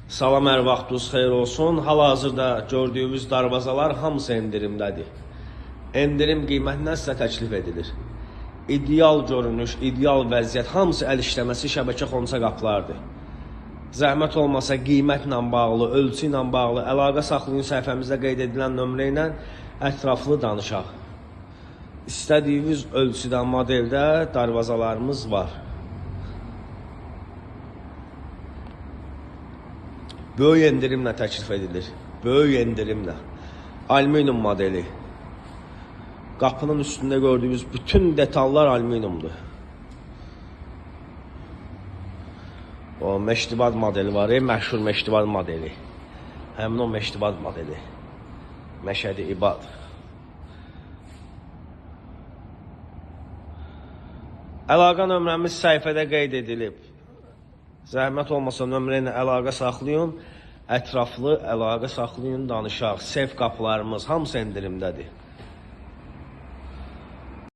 Salam, hər vaxtınız xeyir olsun. Hal-hazırda gördüyünüz darvazalar hamısı endirimdədir. Endirim qiymətindən sizə təklif edilir. İdeal görünüş, ideal vəziyyət, hamısı əl işləməsi şəbəkə xonça qapılardır. Zəhmət olmasa qiymətlə bağlı, ölçü ilə bağlı əlaqə saxlayın, səhifəmizdə qeyd edilən nömrə ilə ətraflı danışaq. İstədiyiniz ölçüdən, modeldə darvazalarımız var. Böyük endirimlə təklif edilir. Böyük endirimlə. Alüminium modeli. Qapının üstündə gördüyünüz bütün detallar alüminiumdur. O meştibad modeli var, məşhur meştibad modeli. Həmin o meştibad modeli. Məşədi İbad. Əlaqə nömrəmiz səhifədə qeyd edilib. Zəhmət olmasa nömrə ilə əlaqə saxlayın, ətraflı əlaqə saxlayın, danışaq. Sef qapılarımız hamısı endirimdədir.